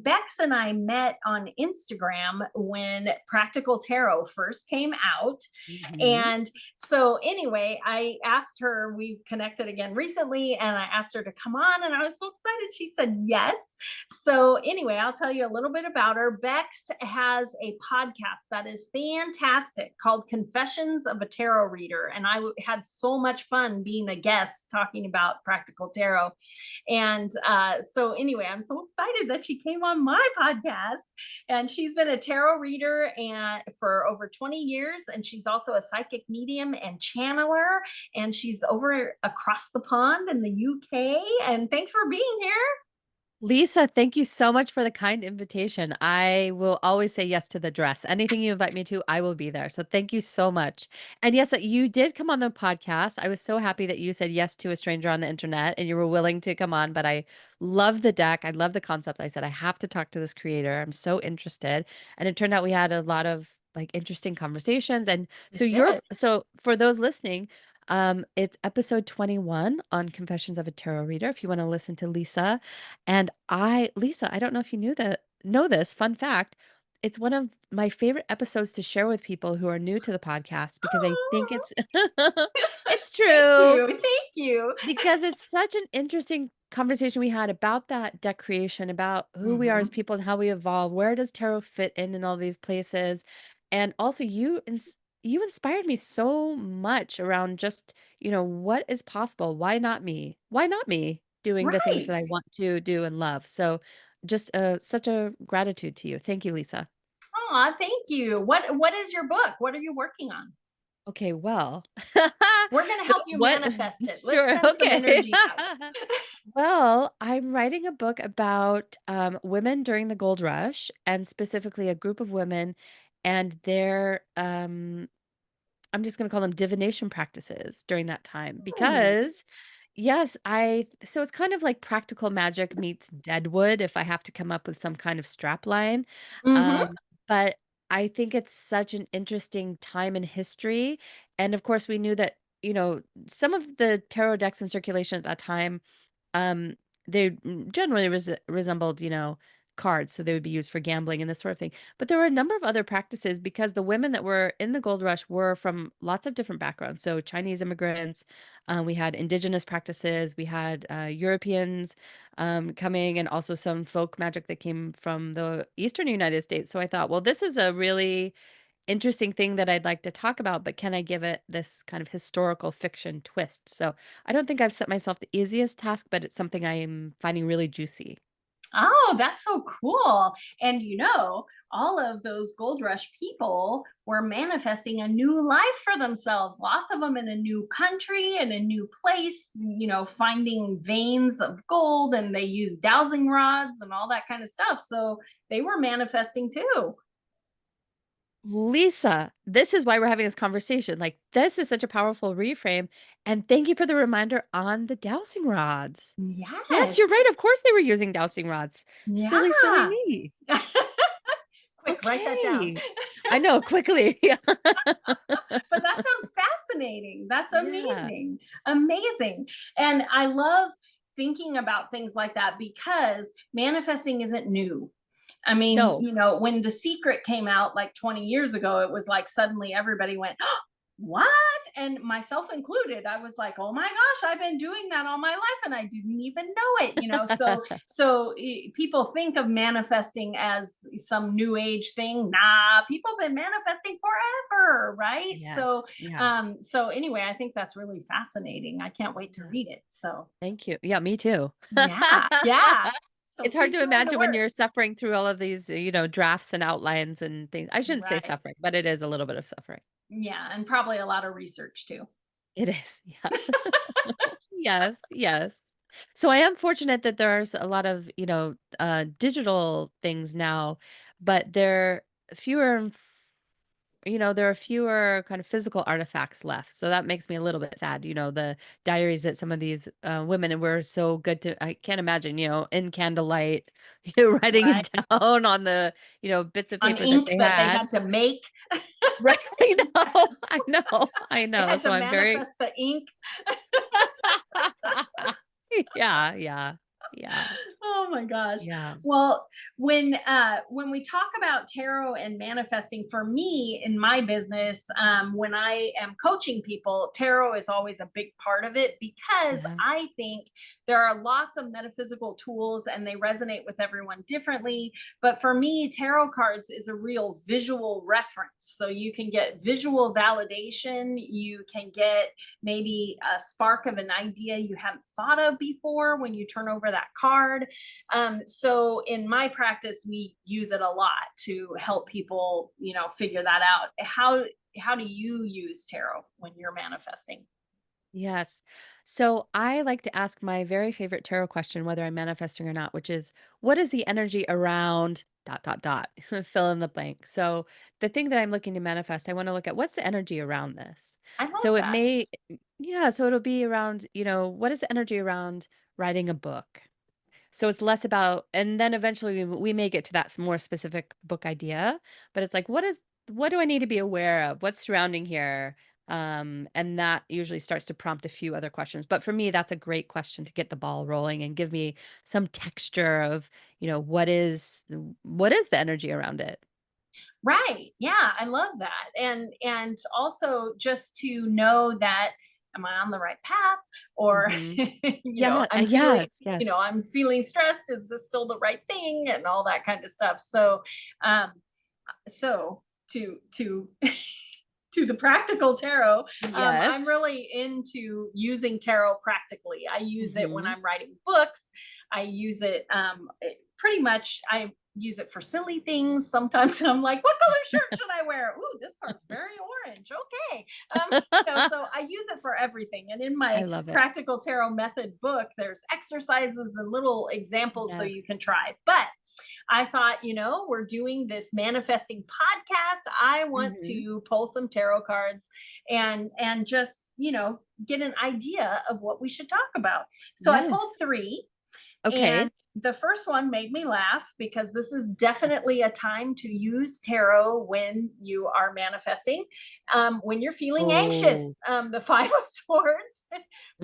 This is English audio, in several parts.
Bex and I met on Instagram when Practical Tarot first came out. Mhm. And so, anyway, I asked her, we connected again recently, and I asked her to come on, and I was so excited. She said yes. So, anyway, I'll tell you a little bit about her. Bex has a podcast that is fantastic called Confessions of a Tarot Reader. And had so much fun being a guest talking about Practical Tarot. And so, anyway, I'm so excited that she came on my podcast. And she's been a tarot reader and for over 20 years. And she's also a psychic medium and channeler. And she's over across the pond in the UK. And thanks for being here. Lisa, thank you so much for the kind invitation. I will always say yes to the dress. Anything you invite me to, I will be there. So thank you so much. And yes, you did come on the podcast. I was so happy that you said yes to a stranger on the internet and you were willing to come on. But I love the deck. I love the concept. I said, I have to talk to this creator. I'm so interested. And it turned out we had a lot of like interesting conversations. And so It did. so for those listening, it's episode 21 on Confessions of a Tarot Reader. If you want to listen to Lisa. And Lisa, I don't know if you know this, fun fact, it's one of my favorite episodes to share with people who are new to the podcast because I think Oh, it's it's thank true you. Thank you. because it's such an interesting conversation we had about that deck creation, about who we are as Mhm. people and how we evolve. Where does tarot fit in all these places? And also you inspired me so much around just, what is possible? Why not me? Why not me doing the things Right. that I want to do and love? So just such a gratitude to you. Thank you, Lisa. Aw, thank you. What is your book? What are you working on? Okay, well, We're gonna help you what manifest it. Let's sure, send some okay. energy out. Well, I'm writing a book about women during the gold rush and specifically a group of women and their I'm just going to call them divination practices during that time Ooh. because yes, so it's kind of like practical magic meets Deadwood if I have to come up with some kind of strap line. Mhm. But I think it's such an interesting time in history. And of course, we knew that, some of the tarot decks in circulation at that time um, they generally resembled, cards, so they would be used for gambling and this sort of thing. But there were a number of other practices because the women that were in the gold rush were from lots of different backgrounds. So Chinese immigrants, we had indigenous practices, we had Europeans coming, and also some folk magic that came from the eastern United States. So I thought, well, this is a really interesting thing that I'd like to talk about, but can I give it this kind of historical fiction twist? So I don't think I've set myself the easiest task, but it's something I am finding really juicy. Oh, that's so cool. And all of those gold rush people were manifesting a new life for themselves. Lots of them in a new country and a new place, finding veins of gold, and they use dowsing rods and all that kind of stuff. So they were manifesting too. Lisa, this is why we're having this conversation. Like, this is such a powerful reframe. And thank you for the reminder on the dowsing rods. Yes, Yes. you're right. Of course, they were using dowsing rods. Silly, silly Yeah. me. Quick, write that down. Okay. I know, quickly. But that sounds fascinating. That's Yeah. amazing. Amazing. And I love thinking about things like that because manifesting isn't new. I mean, No. when The Secret came out like 20 years ago, it was like suddenly everybody went, "Oh, what?" And myself included, I was like, "Oh my gosh, I've been doing that all my life and I didn't even know it." So people think of manifesting as some new age thing. Nah, people have been manifesting forever, right? So Yes. Yeah. so anyway, I think that's really fascinating. I can't wait to Yeah. read it. So Thank you. Yeah, me too. yeah, yeah. So It's hard keep to doing the imagine when work. you're suffering through all of these, drafts and outlines and things. I shouldn't say Right. suffering, but it is a little bit of suffering. Yeah, and probably a lot of research too. It is. Yeah. Yes, yes. So I am fortunate that there's a lot of, digital things now, but they're fewer and there are fewer kind of physical artifacts left. So that makes me a little bit sad, the diaries that some of these women were so good to, I can't imagine, in candlelight, writing Right. it down on the, bits of On paper that ink they that they had. had to make. Right. I know. Yes. I know. I They know. had to So I'm very, manifest the ink. yeah, yeah, yeah. Oh my gosh. Yeah. Well, when we talk about tarot and manifesting, for me in my business, when I am coaching people, tarot is always a big part of it because Yeah. I think there are lots of metaphysical tools and they resonate with everyone differently. But for me, tarot cards is a real visual reference. So you can get visual validation, you can get maybe a spark of an idea you hadn't thought of before when you turn over that card. So in my practice, we use it a lot to help people, figure that out. How do you use tarot when you're manifesting? Yes. So I like to ask my very favorite tarot question, whether I'm manifesting or not, which is what is the energy around dot dot dot fill in the blank. So the thing that I'm looking to manifest, I want to look at what's the energy around this. I love So it that. may yeah, so it'll be around, what is the energy around writing a book? So it's less about and then eventually we may get to that more specific book idea, but it's like, what do I need to be aware of? What's surrounding here? And that usually starts to prompt a few other questions. But for me, that's a great question to get the ball rolling and give me some texture of, what is the energy around it? Right. Yeah, I love that. And also just to know that am I on the right path or Hmm. Yeah, I'm feeling, yes, yes. I'm feeling stressed, is this still the right thing and all that kind of stuff. So um so to to the practical tarot, I'm Yes. really into using tarot practically. I use it when Hmm. I'm writing books. I use it, pretty much. I use it for silly things. Sometimes I'm like, what color shirt should I wear? Ooh, this card's very orange. Okay. So I use it for everything. And in I my love it. practical tarot method book, there's exercises and little examples so you Yes. can try. But I thought, we're doing this manifesting podcast. I want Hmm. to pull some tarot cards and just, get an idea of what we should talk about. So I pulled Yes. three, Okay. and the first one made me laugh because this is definitely a time to use tarot when you are manifesting. When you're feeling Oh. anxious, the Five of Swords.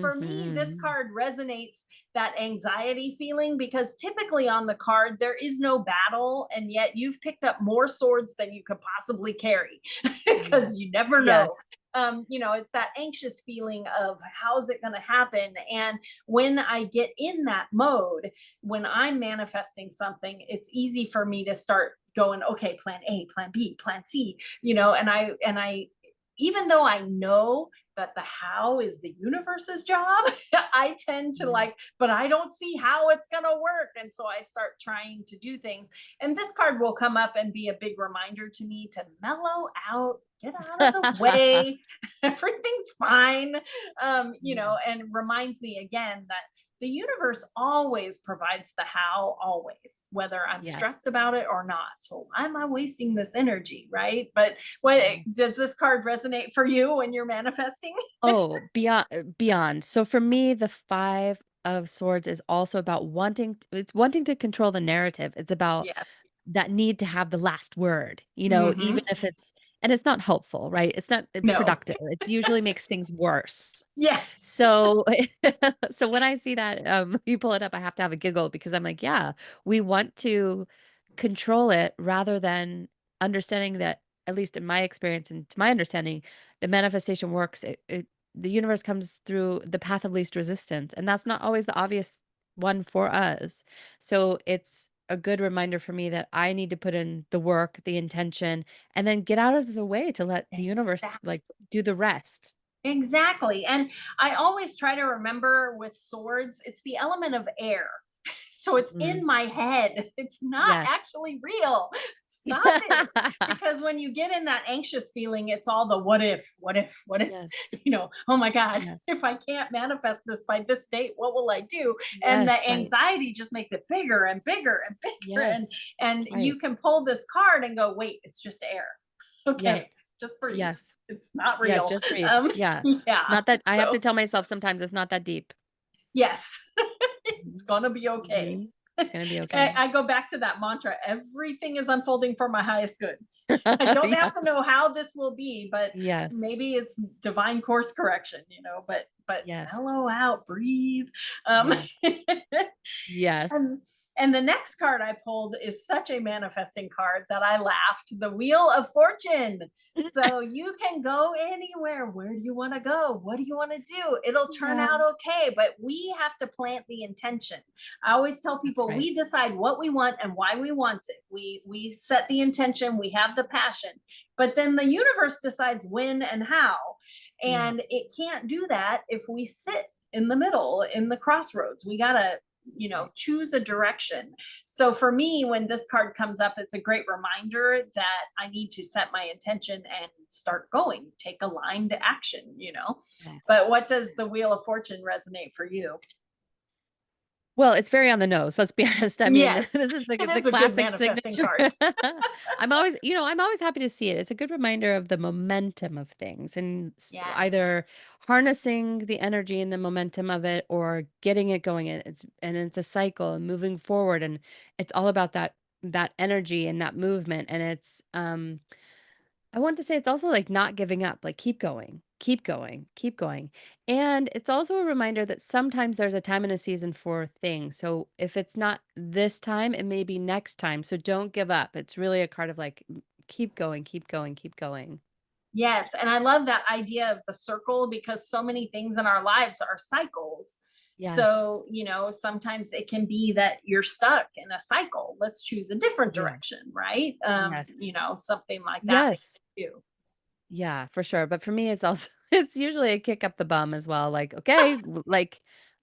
For me, this Hmm. card resonates that anxiety feeling because typically on the card, there is no battle. And yet you've picked up more swords than you could possibly carry Yes. because you never know. Yes. It's that anxious feeling of how's it going to happen. And when I get in that mode, when I'm manifesting something, it's easy for me to start going, okay, plan A, plan B, plan C, and I even though I know that the how is the universe's job, I tend to Mhm. like, but I don't see how it's going to work. And so I start trying to do things. And this card will come up and be a big reminder to me to mellow out, get out of the way. Everything's fine. Mm. And reminds me again that the universe always provides the how, always, whether I'm Yes, stressed about it or not. So why am I wasting this energy? Right. But what yes. does this card resonate for you when you're manifesting? Oh, beyond. So for me, the 5 of swords is also about wanting to control the narrative. It's about Yeah. that need to have the last word, even Hmm. if it's not helpful, right? It's not No. productive. It usually makes things worse. Yes. So so when I see that, you pull it up, I have to have a giggle because I'm like, yeah, we want to control it rather than understanding that, at least in my experience and to my understanding, the manifestation works. The universe comes through the path of least resistance, and that's not always the obvious one for us. So it's a good reminder for me that I need to put in the work, the intention, and then get out of the way to let the universe like do the rest. Exactly. And I always try to remember with swords, it's the element of air. So it's Mhm. in my head. It's not Yes. actually real. Stop it. Because when you get in that anxious feeling, it's all the what if, what if, what if, Yes. oh my God, Yes. if I can't manifest this by this date, what will I do? And Yes, the right. anxiety just makes it bigger and bigger and bigger. Yes. And Right. you can pull this card and go, wait, it's just air. Yeah. Okay, just breathe. Yes. It's not Yeah, real. just breathe. Yeah. It's Yeah. not that I have to So tell myself sometimes it's not that deep. yes, it's Mhm. gonna be okay. Mhm. It's gonna be I okay. I go back to that mantra. Everything is unfolding for my highest good. I don't have to Yes. know how this will be, but Yes. maybe it's divine course correction, but but Yes. mellow out, breathe. Um, Yes. Yes. and and the next card I pulled is such a manifesting card that I laughed. The Wheel of Fortune. So you can go anywhere. Where do you want to go? What do you want to do? It'll turn Yeah, out okay, but we have to plant the intention. I always tell that's people right. we decide what we want and why we want it. We set the intention, we have the passion, but then the universe decides when and how. Yeah. And it can't do that if we sit in the middle, in the crossroads. We got to, That's right. choose a direction. So for me, when this card comes up, it's a great reminder that I need to set my intention and start going, take aligned action. Yes. But what does the Yes. Wheel of Fortune resonate for you? Well, it's very on the nose, let's be honest. I mean, Yes, this is it the is a good classic manifesting signature. card. I'm always happy to see it. It's a good reminder of the momentum of things and Yes. either harnessing the energy and the momentum of it or getting it going. And it's a cycle and moving forward. And it's all about that energy and that movement. And I want to say it's also like not giving up, like keep going, keep going, keep going. And it's also a reminder that sometimes there's a time and a season for things. So if it's not this time, it may be next time. So don't give up. It's really a card of like keep going, keep going, keep going. Yes, and I love that idea of the circle because so many things in our lives are cycles. Yes. So, sometimes it can be that you're stuck in a cycle. Let's choose a different Yeah. direction, right? Yes. Something like that they Yes. do. Yeah, for sure. But for me, it's also it's usually a kick up the bum as well. Like, okay, like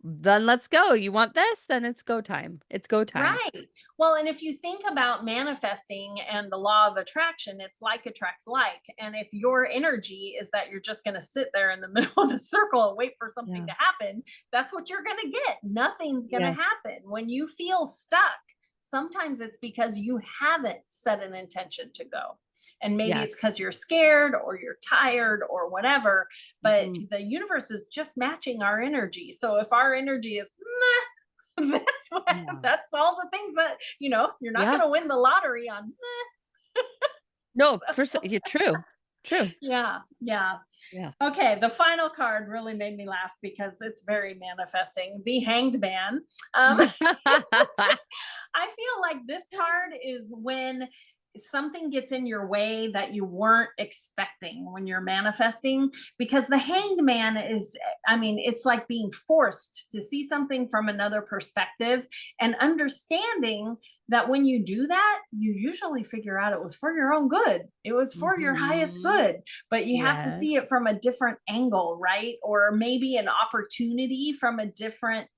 then let's go. You want this? Then it's go time. It's go time. Right. Well, and if you think about manifesting and the law of attraction, it's like attracts like. And if your energy is that you're just going to sit there in the middle of the circle and wait for something Yeah. to happen, that's what you're going to get. Nothing's going to Yes. happen. When you feel stuck, sometimes it's because you haven't set an intention to go. And maybe it's Yes. because you're scared or you're tired or whatever, but Mhm. the universe is just matching our energy. So if our energy is, that's what Yeah. that's all the things that you're not Yeah. going to win the lottery on. No, yeah, true. True. Yeah, yeah. Yeah. Okay, the final card really made me laugh because it's very manifesting. The Hanged Man. um I feel like this card is when something gets in your way that you weren't expecting when you're manifesting, because the Hanged Man is, I mean, it's like being forced to see something from another perspective and understanding that when you do that, you usually figure out it was for your own good. It was for your highest Mhm. good, but you have to see Yes. it from a different angle, right? Or maybe an opportunity from a different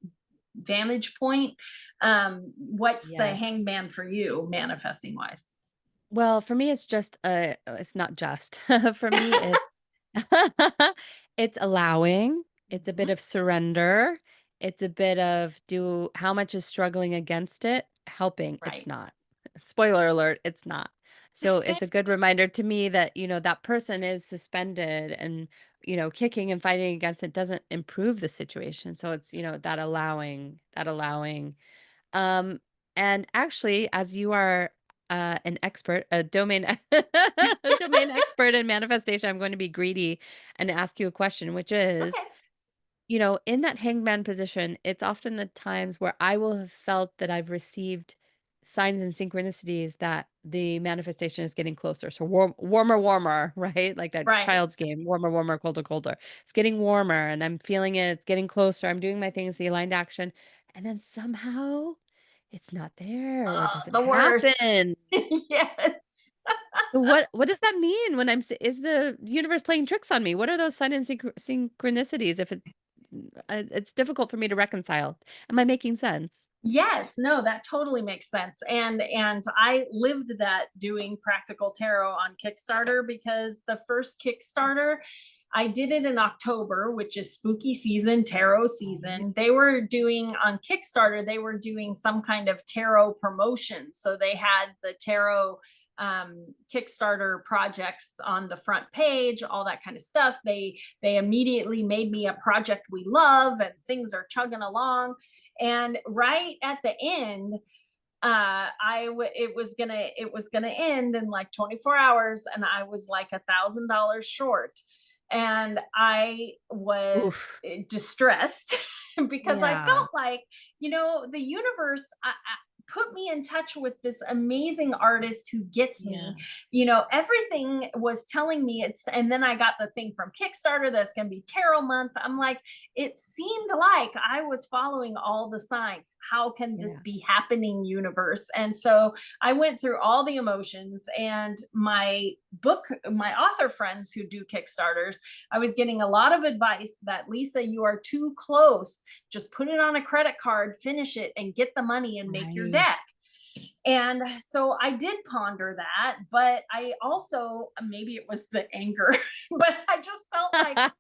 vantage point. What's the Yes. Hanged Man for you, manifesting wise? Well, for me, it's just, it's not just. For me, it's it's allowing, it's a bit Mhm. of surrender, it's a bit of do how much is struggling against it, helping, it's Right. not. Spoiler alert, it's not. So it's a good reminder to me that, that person is suspended and, kicking and fighting against it doesn't improve the situation. So it's, that allowing. Um, and actually, as you are an expert, a domain, a domain expert in manifestation, I'm going to be greedy and ask you a question, which is, Okay. in that hangman position, it's often the times where I will have felt that I've received signs and synchronicities that the manifestation is getting closer. So warmer, warmer, right? Like that Right. child's game, warmer, warmer, colder, colder. It's getting warmer and I'm feeling it. It's getting closer. I'm doing my things, the aligned action. And then somehow it's not there or it doesn't The worst. happen. Yes. So what does that mean when is the universe playing tricks on me? What are those sign and synchronicities if it's difficult for me to reconcile? Am I making sense? Yes, no, that totally makes sense. And I lived that doing practical tarot on Kickstarter, because the first Kickstarter I did it in October, which is spooky season, tarot Right. season. They were doing on Kickstarter, they were doing some kind of tarot promotion. So they had the tarot Kickstarter projects on the front page, all that kind of stuff. They immediately made me a project we love, and things are chugging along. And right at the end, it was gonna end in like 24 hours, and I was like $1,000 short. And I was Oof. distressed because I Yeah. felt like, the universe put me in touch with this amazing artist who gets Yeah. me. Everything was telling me and then I got the thing from Kickstarter that's going to be tarot month. I'm like, it seemed like I was following all the signs. How can this Yeah. be happening, universe? And so I went through all the emotions, and my author friends who do Kickstarters, I was getting a lot of advice that, Lisa, you are too close. Just put it on a credit card, finish it, and get the money and make your Right. deck. And so I did ponder that, but I also, maybe it was the anger, but I just felt like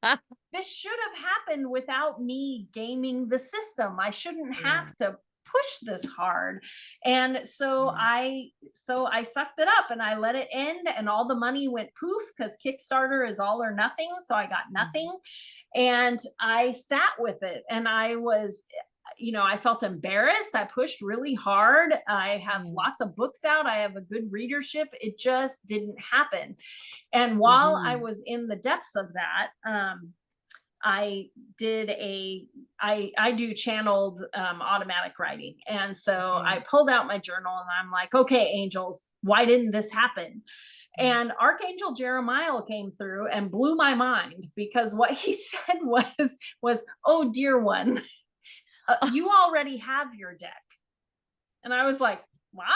this should have happened without me gaming the system. I shouldn't have Yeah. to push this hard. And so Yeah. I sucked it up and I let it end, and all the money went poof, because Kickstarter is all or nothing. So I got Mhm. nothing. And I sat with it, and I felt embarrassed. I pushed really hard. I have Yeah. lots of books out. I have a good readership. It just didn't happen. And while I Mhm. was in the depths of that, I did I do channeled automatic writing. And so I Okay. pulled out my journal and I'm like, okay, angels, why didn't this happen? Yeah. And Archangel Jeremiah came through and blew my mind, because what he said was, oh dear one, you already have your deck. And I was like, what?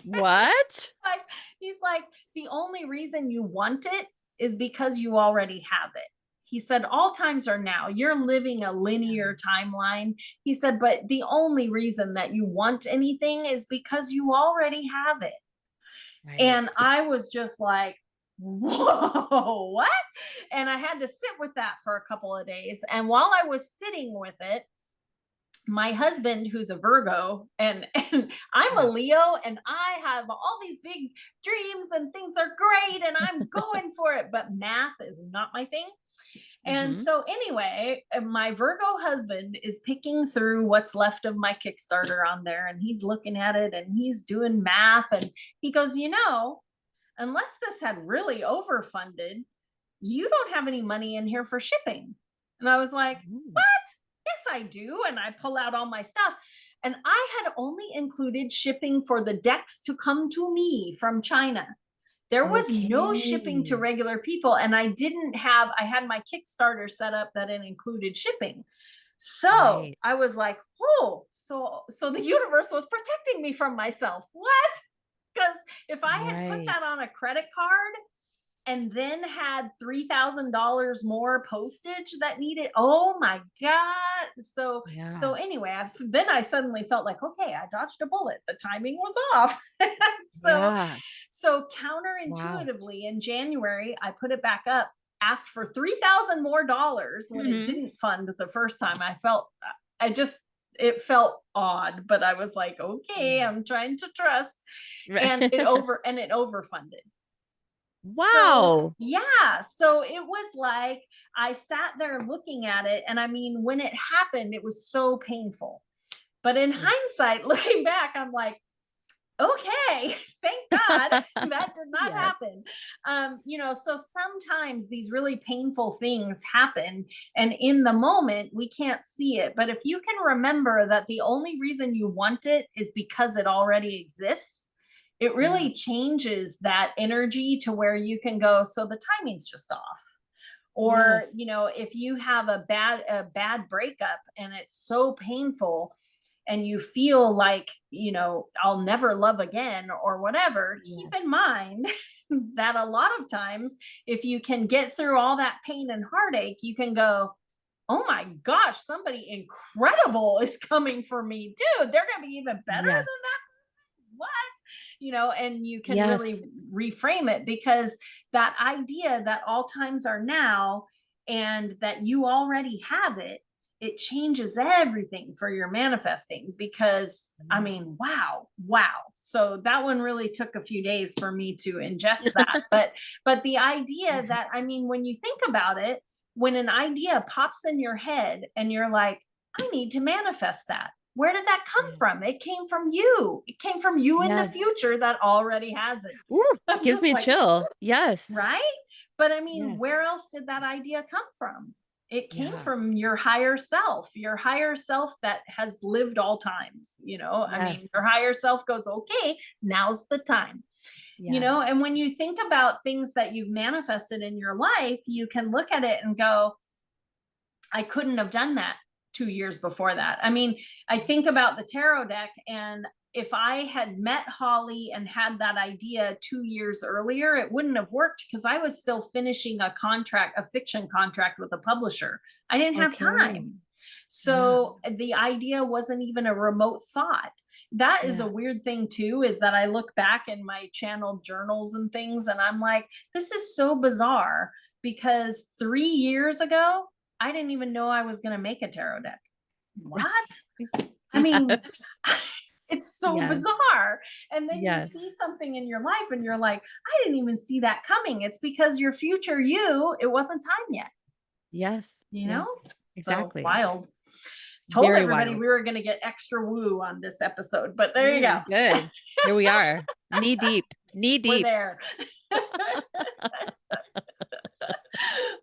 What? Like, he's like, the only reason you want it is because you already have it. He said, all times are now. You're living a Yeah. linear timeline. He said, but the only reason that you want anything is because you already have it. Right. And I was just like, whoa, what? And I had to sit with that for a couple of days. And while I was sitting with it, my husband, who's a Virgo, and I'm a Yeah. Leo, and I have all these big dreams and things are great and I'm going for it, but math is not my thing. And Mhm. so anyway, my Virgo husband is picking through what's left of my Kickstarter on there, and he's looking at it and he's doing math, and he goes, unless this had really overfunded, you don't have any money in here for shipping. And I was like, Ooh. what? Yes, I do. And I pull out all my stuff. And I had only included shipping for the decks to come to me from China. There was no shipping to Okay. regular people. And I had my Kickstarter set up that it included shipping. So Right. I was like, oh, so the universe was protecting me from myself. What? Because if I had put Right. that on a credit card and then had $3,000 more postage that needed, oh my god. So Yeah. anyway, then I suddenly felt like, okay, I dodged a bullet, the timing was off. so Yeah. so Wow. counterintuitively, in January I put it back up, asked for 3,000 more dollars when it Mhm. didn't fund the first time. I just it felt odd, but I was like, okay, Yeah. I'm trying to trust. And it Right. overfunded. So, Wow. yeah, so it was like I sat there looking at it, and I mean, when it happened, it was so painful. But in Yeah. hindsight, looking back, I'm like, okay, thank God that did not Yes. happen. So sometimes these really painful things happen, and in the moment, we can't see it. But if you can remember that the only reason you want it is because it already exists, it Yeah. really changes that energy to where you can go, so the timing's just off. Or Yes. if you have a bad breakup and it's so painful, and you feel like, I'll never love again or whatever, keep in Yes. mind that a lot of times, if you can get through all that pain and heartache, you can go, oh my gosh, somebody incredible is coming for me. Dude, they're going to be even better Yes. than that. What? And you can Yes. really reframe it, because that idea that all times are now and that you already have it, it changes everything for your manifesting. Because I Yeah. mean, wow. So that one really took a few days for me to ingest that. But the idea Yeah. that, I mean, when you think about it, when an idea pops in your head and you're like, I need to manifest that, where did that come Yeah. from? It came from you. It came from you in the Yes. future that already has it. Ooh, I'm gives just me a like, chill. Yes. right? But I mean, Yes. where else did that idea come from? It came Yeah. from your higher self that has lived all times, you know? I mean, Yes. your higher self goes, okay, now's the time, you know? Yes. And when you think about things that you've manifested in your life, you can look at it and go, I couldn't have done that 2 years before that. I mean, I think about the tarot deck, and if I had met Holly and had that idea 2 years earlier, it wouldn't have worked because I was still finishing a contract, a fiction contract with a publisher. I didn't have Okay. time. Yeah. So the idea wasn't even a remote thought. That is a Yeah. weird thing, too, is that I look back in my channel journals and things, and I'm like, this is so bizarre because 3 years ago, I didn't even know I was going to make a tarot deck. What? I mean, Yes. it's so Yes. bizarre. And then you see Yes. something in your life and you're like, I didn't even see that coming. It's because your future you, it wasn't time yet, Yes. you Yeah. know? So Exactly. wild. Told Very everybody wild. we were going to get extra woo on this episode, but there you go. Good. Here we are. Knee deep. Knee We're deep. there.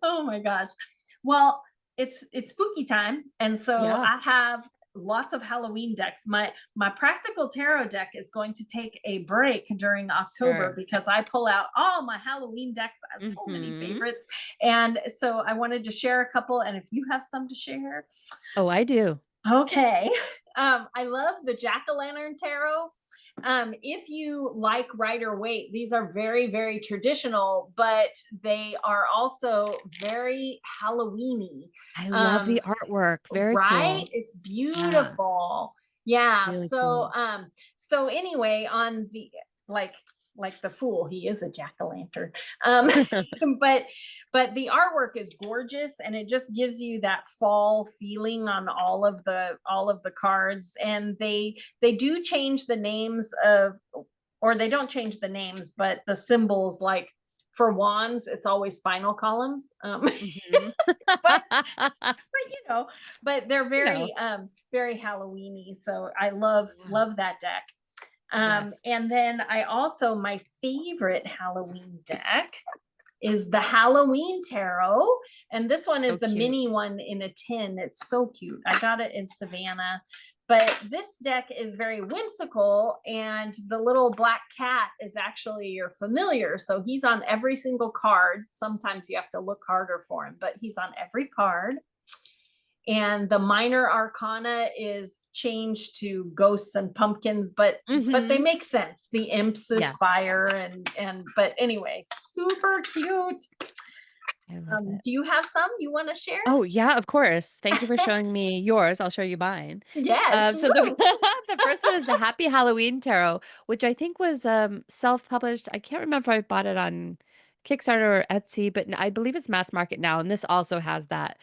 Oh my gosh. Well, it's spooky time, and so Yeah. I have lots of Halloween decks. My practical tarot deck is going to take a break during October Sure. because I pull out all my Halloween decks. I have so many Mhm. favorites, and so I wanted to share a couple. And if you have some to share, Oh, I do. okay. I love the Jack-o'-lantern tarot. If you like Rider Waite, these are very, very traditional, but they are also very Halloweeny. I love Um, the artwork. Very right? cool. It's Yeah. beautiful. Yeah. Really So, cool. so anyway, on the like like the fool, he is a jack-o'-lantern. But the artwork is gorgeous, and it just gives you that fall feeling on all of the cards. And they do change the names of, or they don't change the names, but the symbols, like for wands, it's always spinal columns. Mhm. But you know, but they're You know. very Halloweeny. So I Yeah. love that deck. Yes. And then I also, my favorite Halloween deck is the Halloween Tarot. And this one So is the cute. mini one in a tin. It's so cute. I got it in Savannah. But this deck is very whimsical, and the little black cat is actually your familiar. So he's on every single card. Sometimes you have to look harder for him, but he's on every card. And the minor arcana is changed to ghosts and pumpkins, but they Mhm. make sense. The imps is Yes. fire, and but anyway, super cute. I love it. Do you have some you want to share? Oh, yeah, of course. Thank you for showing me yours. I'll show you mine. Yes. So the Woo. the first one is the Happy Halloween Tarot, which I think was self-published. I can't remember if I bought it on Kickstarter or Etsy, but I believe it's mass market now. And this also has that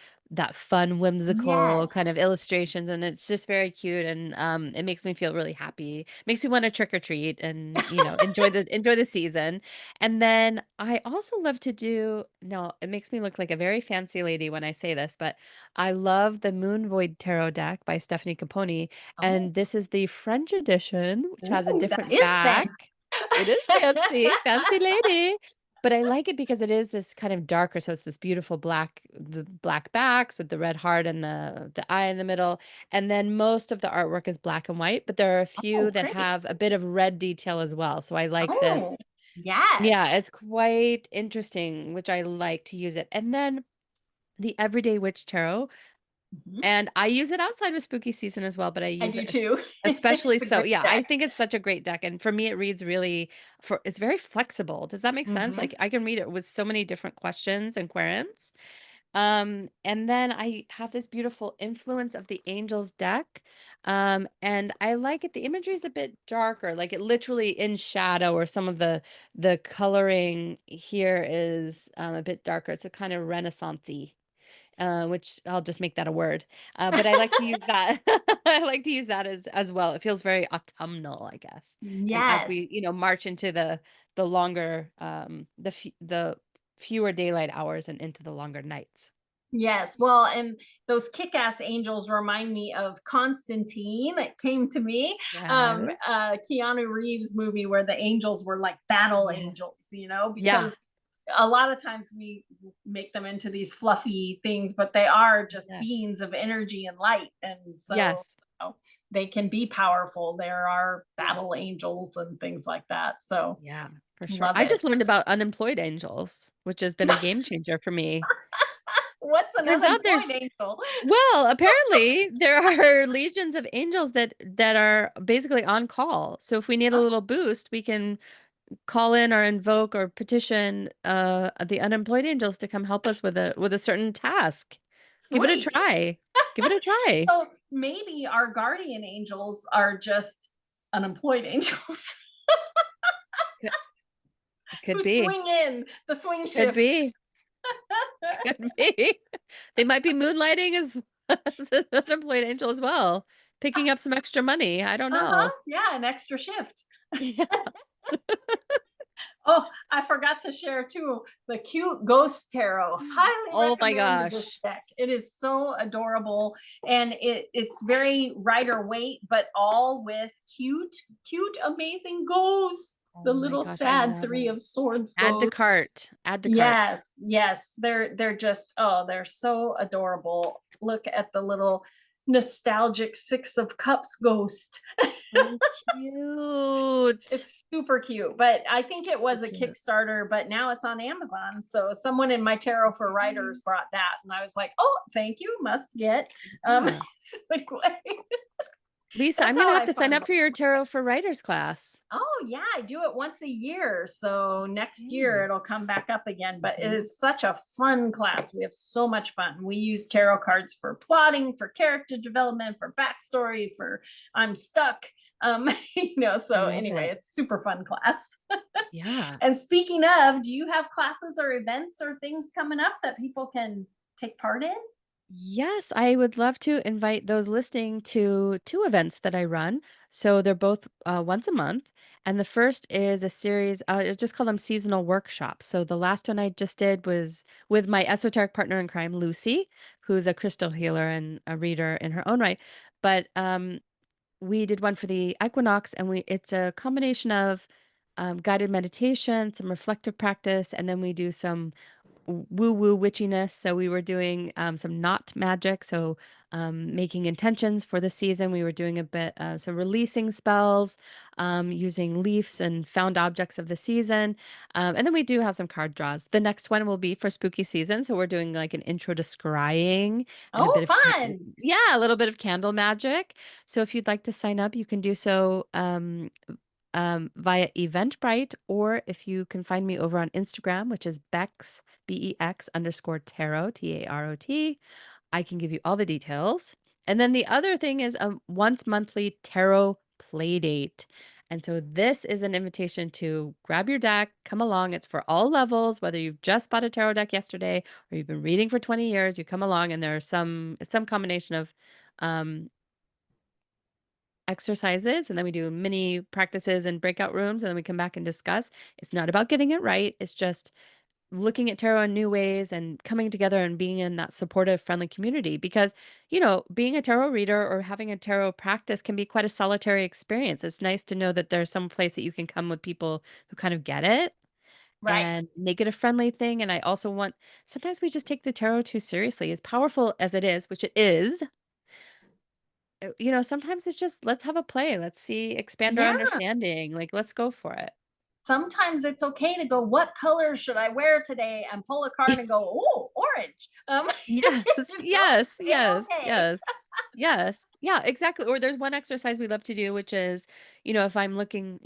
fun, whimsical Yes. kind of illustrations, and it's just very cute, and it makes me feel really happy. Makes me want to trick or treat and enjoy the season. And then I also love to do, no, it makes me look like a very fancy lady when I say this, but I love the Moon Void Tarot deck by Stephanie Caponi, Oh, and this is the French edition, which has a ooh, that different is fancy. back. It is fancy, fancy lady. But I like it because it is this kind of darker, so it's this beautiful the black backs with the red heart and the eye in the middle. And then most of the artwork is black and white, but there are a few Oh, that pretty. have a bit of red detail as well. So I like Oh, this. yes. Yeah, it's quite interesting, which I like to use it. And then the Everyday Witch Tarot, Mhm. and I use it outside of spooky season as well, but I I use it do too. especially It's a so. great Yeah, I deck. think it's such a great deck. And for me, it reads really for it's very flexible. Does that make sense? Mhm. Like I can read it with so many different questions and querents. And then I have this beautiful Influence of the Angels deck. And I like it. The imagery is a bit darker, like it literally in shadow, or some of the coloring here is a bit darker. It's a kind of renaissance-y, which I'll just make that a word. But I like to use that. I like to use that as well. It feels very autumnal, I guess. And as Yes. we, march into the longer, the fewer daylight hours and into the longer nights. Yes. Well, and those kick-ass angels remind me of Constantine. It came to me. Yes. Keanu Reeves movie where the angels were like battle Yes. angels, you know, Yeah. because a lot of times we make them into these fluffy things, but they are just Yes. beings of energy and light. And so Yes. they can be powerful. There are battle Yes. angels and things like that. So Yeah, for sure. love I it. just learned about unemployed angels, which has been a game changer for me. What's an Turns out unemployed there's angel? well, apparently there are legions of angels that are basically on call. So if we need a Oh, little boost, we can call in or invoke or petition the unemployed angels to come help us with a certain task. Give it a sweet. try. Give it a try. So maybe our guardian angels are just unemployed angels Could, could who be. swing in the swing Could shift. be. Could be. They might be moonlighting as an unemployed angel as well, picking up some extra money. I don't know. Uh-huh. Yeah, an extra shift. Yeah. Oh, I forgot to share too the cute ghost tarot. Highly Oh my recommend this gosh. deck. It is so adorable and it's very Rider weight, but all with cute, amazing ghosts. Oh The my little gosh, I sad love three it. of swords Add to ghost. cart. Add to cart. Yes, yes. They're just they're so adorable. Look at the little nostalgic six of cups ghost. So cute. It's super cute, but I think it So was a cute. Kickstarter, but now it's on Amazon. So someone in my Tarot for Writers Okay. brought that, and I was like, "Oh, thank you, must get." Yeah. So anyway, Lisa, that's I'm gonna how have I to sign find up for most your of my tarot stuff. for writers class. Oh yeah, I do it once a year. So next year Okay. it'll come back up again. But it Mhm. is such a fun class. We have so much fun. We use tarot cards for plotting, for character development, for backstory, for I'm stuck. I So love anyway, it. it's super fun class. Yeah. And speaking of, do you have classes or events or things coming up that people can take part in? Yes, I would love to invite those listening to two events that I run. So they're both once a month. And the first is a series, I just call them seasonal workshops. So the last one I just did was with my esoteric partner in crime, Lucy, who's a crystal healer and a reader in her own right. But we did one for the equinox, and it's a combination of guided meditation, some reflective practice, and then we do some woo woo witchiness. So we were doing some knot magic. So making intentions for the season. We were doing a bit, some releasing spells, using leaves and found objects of the season. And then we do have some card draws. The next one will be for spooky season. So we're doing like an intro to scrying and a bit Oh, of, fun. yeah, a little bit of candle magic. So if you'd like to sign up, you can do so via Eventbrite, or if you can find me over on Instagram, which is Bex, BEX _ tarot, I can give you all the details. And then the other thing is a once monthly tarot play date. And so this is an invitation to grab your deck, come along. It's for all levels, whether you've just bought a tarot deck yesterday or you've been reading for 20 years, you come along and there's some combination of um exercises, and then we do mini practices and breakout rooms, and then we come back and discuss. It's not about getting it right. It's just looking at tarot in new ways and coming together and being in that supportive, friendly community. Because, being a tarot reader or having a tarot practice can be quite a solitary experience. It's nice to know that there's some place that you can come with people who kind of get it Right. and make it a friendly thing. And I also want, sometimes we just take the tarot too seriously, as powerful as it is, which it is. Sometimes it's just, let's have a play. Let's see, expand our Yeah. understanding. Like, let's go for it. Sometimes it's okay to go, what color should I wear today? And pull a card and go, oh, orange. Yes, yes, It's yes, okay. yes, yes. Yeah, exactly. Or there's one exercise we love to do, which is, if I'm looking,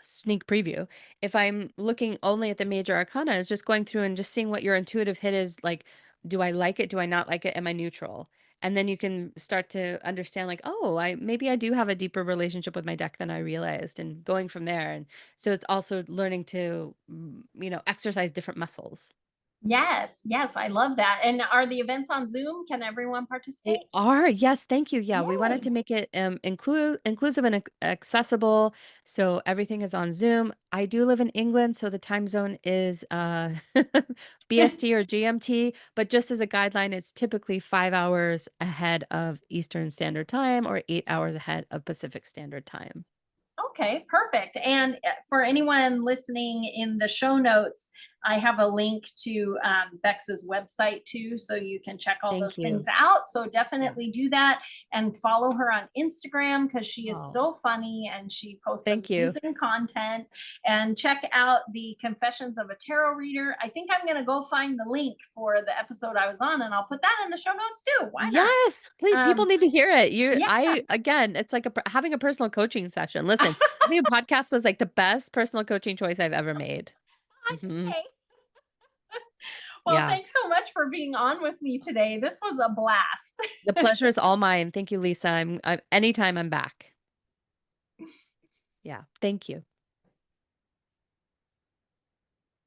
sneak preview, if I'm looking only at the major arcana, is just going through and just seeing what your intuitive hit is like, do I like it? Do I not like it? Am I neutral? And then you can start to understand, like, oh, maybe I do have a deeper relationship with my deck than I realized, and going from there. And so it's also learning to, exercise different muscles. Yes, yes, I love that. And are the events on Zoom? Can everyone They participate? are. Yes, thank you. Yeah, we wanted Yay. to make it inclusive and accessible. So everything is on Zoom. I do live in England, so the time zone is BST or GMT, but just as a guideline, it's typically 5 hours ahead of Eastern Standard Time or 8 hours ahead of Pacific Standard Time. Okay, perfect. And for anyone listening in the show notes, I have a link to Bex's website too, so you can check all Thank those things you. out. So Yeah. definitely do that and follow her on Instagram because she is Oh, so funny and she posts thank you. amazing content. And check out the Confessions of a Tarot Reader. I think I'm going to go find the link for the episode I was on, and I'll put that in the show notes too. Why not? Yes, please, people need to hear it. Yeah. Again, it's like having a personal coaching session. Listen, having a podcast was like the best personal coaching choice I've ever made. Mhm. Okay. Well, Yeah. thanks so much for being on with me today. This was a blast. The pleasure is all mine. Thank you, Lisa. Anytime I'm back. Yeah. Thank you.